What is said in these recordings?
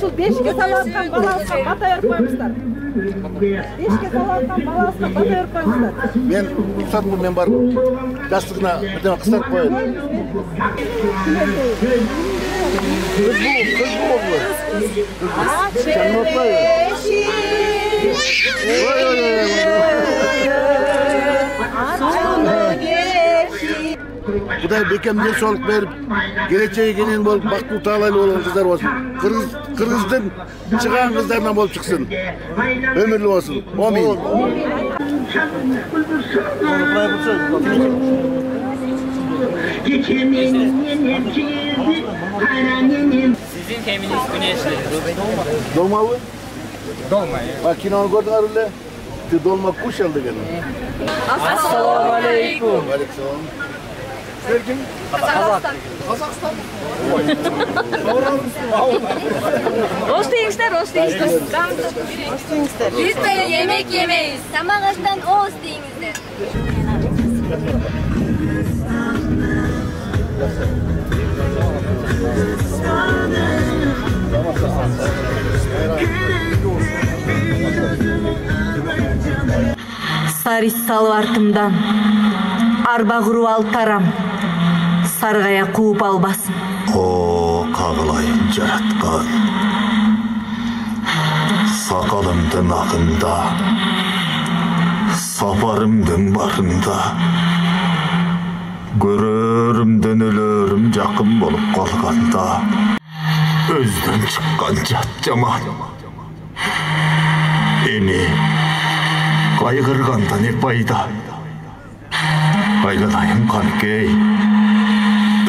Şu 5'e salattan balasına batayır koymuşlar. 5'e salattan balasına batayır koymuşlar. Ben tutsadım ben barım. Yastıkına bir tane kısar koyayım. Kız bu oldu. Sen notlayın. Bu da bekemden soluk verip geleceğe gelen bolup baktı tağlaylı olan kızlar olsun. Kırgız'dan çıkan kızlardan bolup çıksın. Ömürlü olsun. Amin. Sizin teminiz güneşli. Dolma mı? Dolma. Bak kinonu gördün arıyla. Dolma kuş aldı gene. Assalamu alaikum. Aleykümselam. Serkin? Kazakstan. Rost deyinizler. Biz böyle yemek yemeyiz. Samağaçtan oğuz deyinizler. Sarı salvartımdan arba kurup altaram, sargaya kuup albaсын. O kağılayın jaratkan, sakalımdın akında, safarımdın barında, görörümdün ölörüm jakın bolup kalganda, özden çıkkan jat jaman. Eni kaygırganda ne fayda? Aylanayım kankey,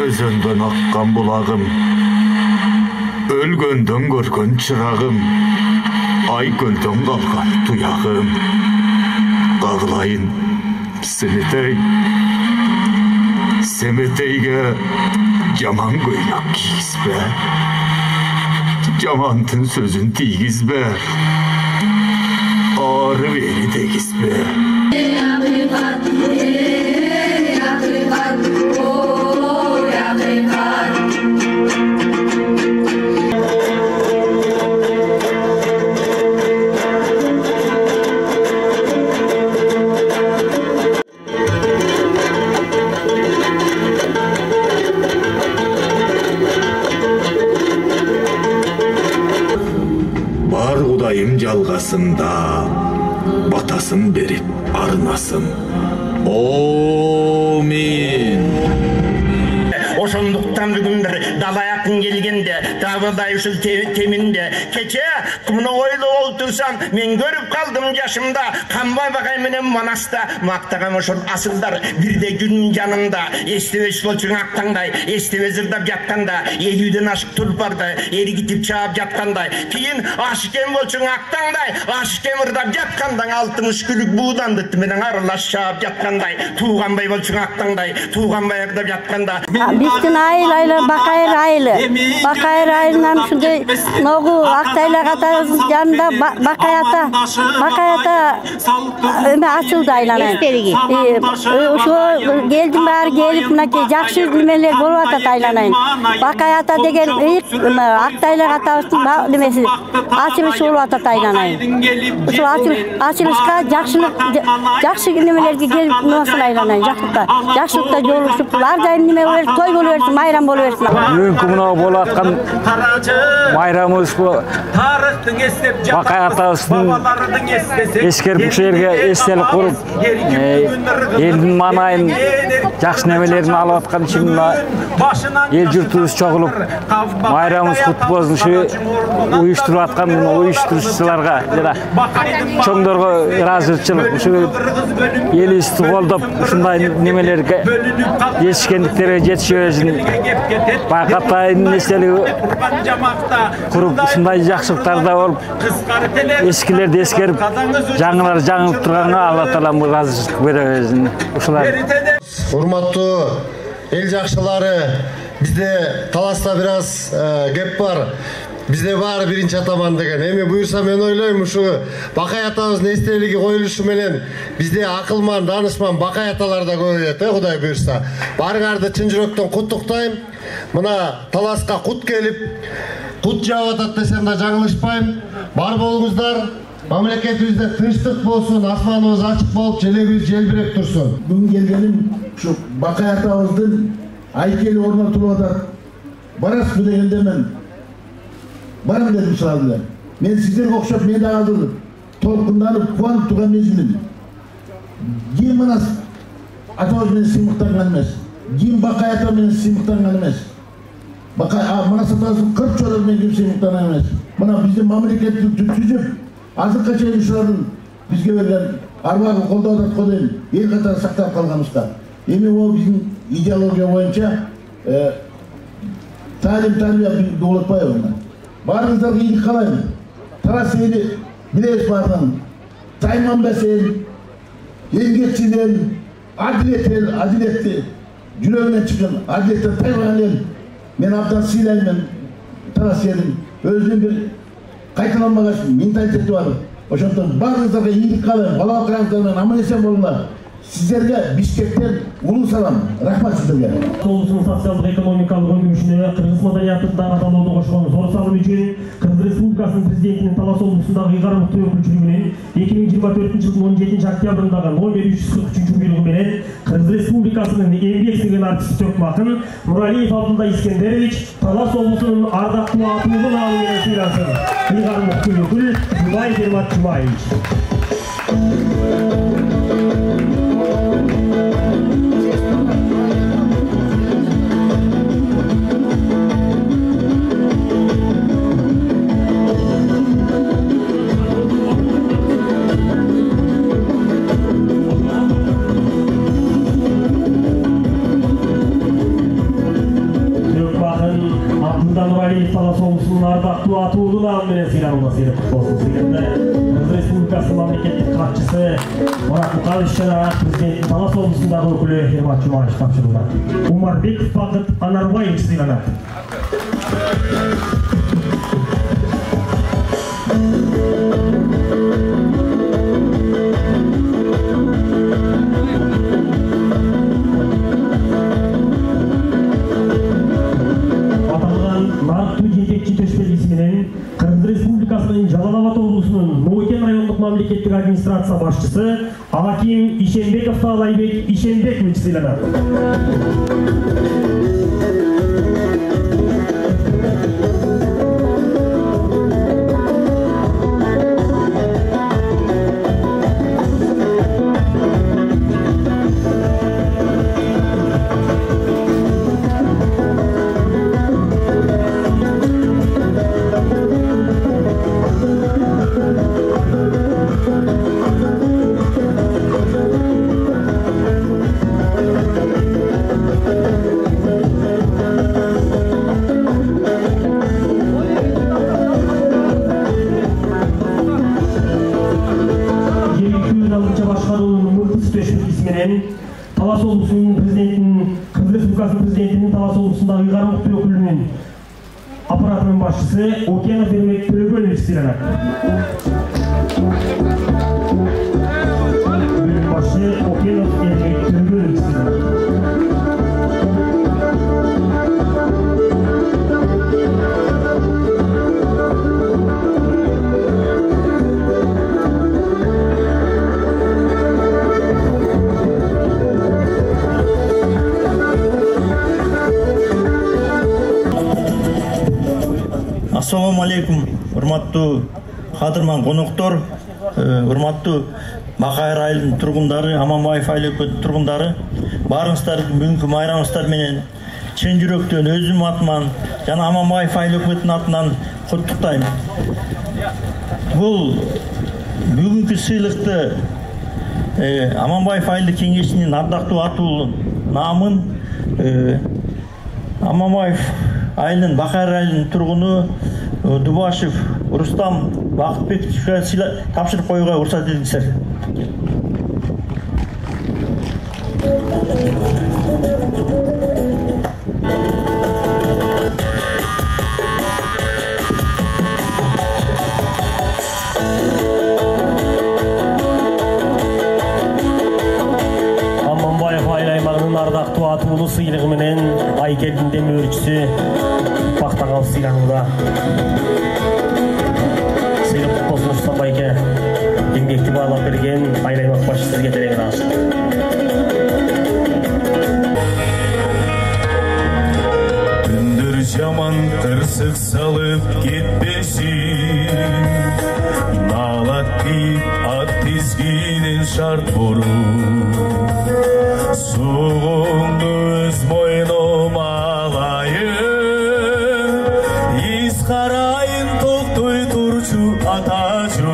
özönden akkan bulağım, ölgönden görgön çırağım, ay gölden kalkan tuyağım. Kağılayın semeteyge jaman göynük giyiz be, jamantın sözün tigiz be, ağrı beni tegiz be. Бар Kudayım jalgasında, batasın berip arınasın. Amin. Oşonduktan bugündür dalayakın gelgende, dağıday uşul teminde. Keçe kumunu oylu oltursam, men görüp kaldım yaşımda. Kambay bakay menen manasta, maktagam oşul asılдар. Bir de gün yanımda, esteve şolçun aktangday, esteve zırdap yatkanda, elüden aşık tulparda, eri gitip çağıp yatkanday. Keyin aşıkem bolçun aktangday, aşıkem ırdap yatkandan, altın üçkülük buğdandı, menen arılaş çağıp yatkanday. Tuğanbay bolçun aktangday, tuğanbay ırdap yatkanda. Bizden ayıl Bakayır ayılı. Bakayır ayılından şunday nogu Aktayla katarızın yanında Bakayata öme açıldı aylanayın. Şu geldim bari gelip jakşı nimeler bolup atat aylanayın. Bakayata degen ilk Aktayla katarızın nimesi açılış bolup atat aylanayın. Şu açılışka jakşı nimelerge gelip nasıl aylanayın. Jakşılıkta joluşup lardayın nime olur, toy boluversin, mayram boluversin. Бүгүнкү мына болуп аткан майрамыбыз бул Bakay атабыздын эскерип ушул жерге эстелик куруп, элдин маанайын жакшы нерселерин алып аткан үчүн эл журтубуз чогулуп майрамыбыз кут болсун ушу уюштуруп аткан уюштуруучуларга жана чоңдорго ыраазычылык ушу элибизди колдоп ушундай немелерге жетишкендиктерге жетишебезин байкатайын эстелиги куруп ушундай жакшылыктарда болуп эскилерди эскерип жаңылар жаңылып турганга Алла таалам ыраазычылык беребезин. Ушулар урматтуу эл жакшылары, Bizde Talas'ta biraz gap var. Bizde var birinci ataman деген. Эми буюрса мен ойлойм ушу Бакай атабыздын эстелиги коюлушу менен bizde акылман, данышман Бакай аталар да көбөйөт, Кудай буюрса. Барыңарды чын жүрөктөн куттуктайм. Мына Таласка кут келип, кут жаап атат десем да жаңылышпайм. Бар болуңуздар. Мамлекетибизде тынчтык болсун, асманыбыз ачык болуп, желегибиз желбиреп турсун. Бүгүн келгеним ушу Бакай атабыздын айкели орнотулуп атат. Барасызбы дегенде мен барам дедим сразу. Мен сиздерге окшоп, мен да азыр толкунданып, кубанып турган эмесмин. Ким мына атабыз менен сыймыктанган эмес. Ким Бакай ата менен сыймыктанган эмес. Бакай мына сатасын 40 жолу менен ким сыймыктанган эмес. Мына биздин мамлекетти түзүп, азыркы чейин ушулардын бизге берген арбагы колдоп атат го дейм. Эл катары сактап калганыбызга. Эми ол биздин идеология боюнча тарбия болуп атпайбы. Барыңыздарга ийгилик каалайм. Талас эли билебиз бардын. Тайманбас эл, эмгекчил эл, адилетти жүрөгүнөн чыккан, адилеттен тайбаган эл. Мен абдан сыйлайм Талас элин. Өзүнүн бир кайталанбаган менталитети бар. Ошондон барыңыздарга ийгилик каалайм. Бала акыраңыздар менен аман эсен болуңар. Sizlerge Bişkek'ten ulu salam. Rahmat sizlerge. Облыстың социалдық-экономикалық өңгүшүнө Кыргыз маданиятында аталууну кошкон зор салым үчүн Кыргыз Республикасынын президентинин Талас облусундагы ыйгарым өкүлчүлүгү менен 2024-жылдын 17 октябрындагы номер 343-буйругу менен Кыргыз Республикасынын эмгек сіңген артисти Төкмакын Нуралиев Абдулла Искендерович Талас облусунун ардактуу атуулун алуу менен сыйлансын. Ыйгарым өкүл Жубаев Ермат Жубаевич. Талас облусунун ардактуу атуулун алуу менен сыйланууласы болсун. Кыргыз Республикасынын мамлекеттик катчысы Мурат Мукалович жана президенттин Талас облусундагы өкүлү Ермат Жумаевич тапшырылды. Умарбеков Бакыт Анарбаевич сыйланат. Жалал Абад облусунун Ноотен райондук мамлекеттик администрация башчысы Аким Ишенбеков Таалайбек Ишенбекович сыйланат. Талас облусунун президентинин Кыргыз Республикасынын президентинин Талас облусундагы ыйгарым өкүлүнүн аппаратынын башчысы Окенов Эрмек Төлөгөлович сыйланат. Бөлүм башчы Окенов Эрмек Төлөгөлович сыйланат. Assalamu alaikum, урматтуу кадырман коноктор, урматтуу Бакай районунун тургундары, Аманбаев айлыкөт тургундары, барыңыздар бүгүнкү майрамыңыздар менен чын жүрөктөн өзүм атыман жана Аманбаев айлыкөтүнүн атынан куттуктайм. Бул бүгүнкү сыйлыкты Аманбаев айылдык кеңешинин ардактуу атуулу намын Аманбаев айылынын Бакай районунун тургуну Дубашев Рустам Бакытбековичке тапшырып коюуга уруксат этиңиздер. бөлімі өртшісі Бақтағал сыйлануда. Сыйлық құтты болсын Нұрсұлтан байке. Еңбекті бағалап берген Айыл аймақ басшысына терең рахмет. Түндір жаман қырсық салып кетпесін, налат киіп ат тізгінен шарт бұру, суғыңды өз мойныма алайын, из қарайын тоқтой тұрчу атачу.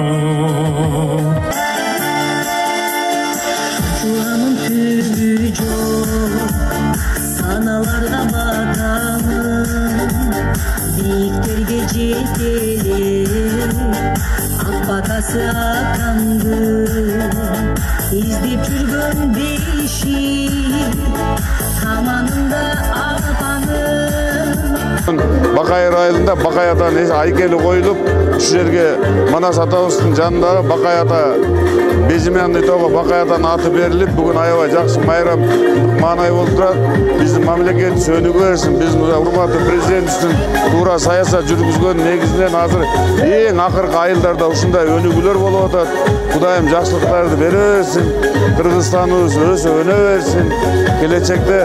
Уамын күзі жоқ, саналарға батамын, биіктерге жетелер, ақ батасы атамды, іздеп жүрген бейші, таманында апаным. Бақайыр айылында Бақай атаның айкелі қойылып, үш жерге Манас атамыздың жанындағы Бақай ата Безімянный тоғы Бақай атаның аты беріліп, бүгін аябай жақсы майрам маңай болып тұрады. Біздің мемлекет сөнүгө берсін, біздің урматтуу президенттің тура саясат жүргізген негізінен азыр ең ақырғы айылдарда ушундай өнүгүүлөр болуп атат. Кудайым жақсылықтарды бере берсин, Кыргызстаныбыз өсө өнө берсин, келечекте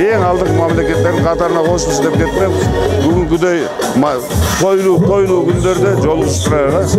ең алдыңғы мемлекеттердің қатарына қосылсын деп кетпейміз. Бүгінгідей тойлуу күндерде жолугушуп турайық.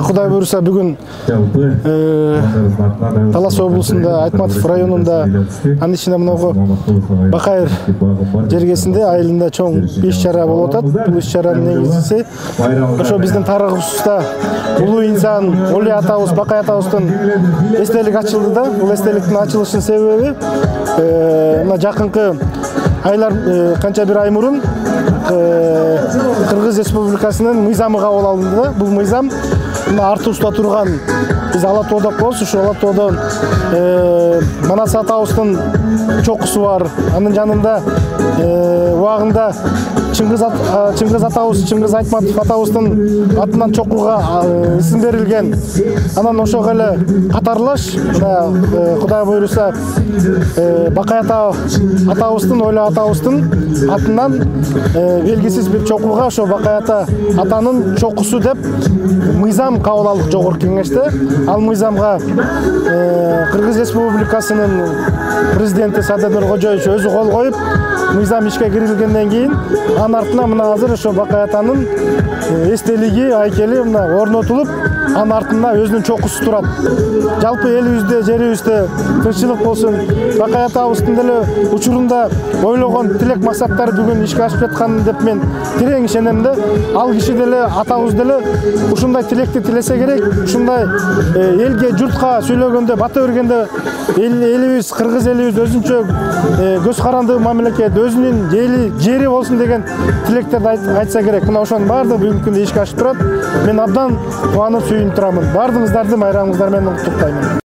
Құдай бұйырса бүгін Талас облысында, Айтматов районында, анын ичинде мынау Бақайыр жергесінде айылында чоң иш чара болуп атат. Бул иш чаранын негизгиси ошо биздин тарыхыбызда улуу инсан Оли атабыз, Бақай атабыздын эстелик ачылды да. Бул эстеликтин ачылышынын себеби мына жакынкы айлар канча бир ай мурун Кыргыз Республикасынын мыйзамы кабыл алынды да. Бул мыйзам артыбызда турган биз Ала Тоодо коебуз, ушу Ала Тоодон Манас атабыздын чокусу бар. Анын жанында убагында Чыңгыз атабыз, Чыңгыз Айтматов атабыздын атынан чокуга исим берилген. Анан ошого эле катарлаш Кудай буйруса Бакай атабыздын, Ойло атабыздын атынан белгисиз бир чокуга ошо Бакай атанын чокусу деп мыйзам кабыл алдык жогорку кеңеште. Ал мыйзамга Кыргыз Республикасынын президенти Садыр Нуркожоевич өзү кол коюп, мыйзам ишке кирилгенден кийин анын артына мына азыр ошо Бакай атанын эстелиги, айкели мына орнотулуп, анын артында өзүнүн чокусу турат. Жалпы элибизде, жерибизде тынччылык болсун. Бакай атабыздын деле учурунда ойлогон тилек максаттары бүгүн ишке ашып жаткан деп мен терең ишенем да. Ал киши деле атабыз деле ушундай тилекти тилесе керек. Ушундай элге, журтка сүйлөгөндө, бата өргөндө элибиз, кыргыз элибиз өзүнчө көз каранды мамлекет, өзүнүн жери болсун деген тилектерди айтса керек. Мына ошонун баардыгы бүгүнкү күндө ишке ашып турат. Мен абдан кубанып, сүйүнүп турамын. Бардыгыңыздарды майрамыңыздар менен куттуктайм.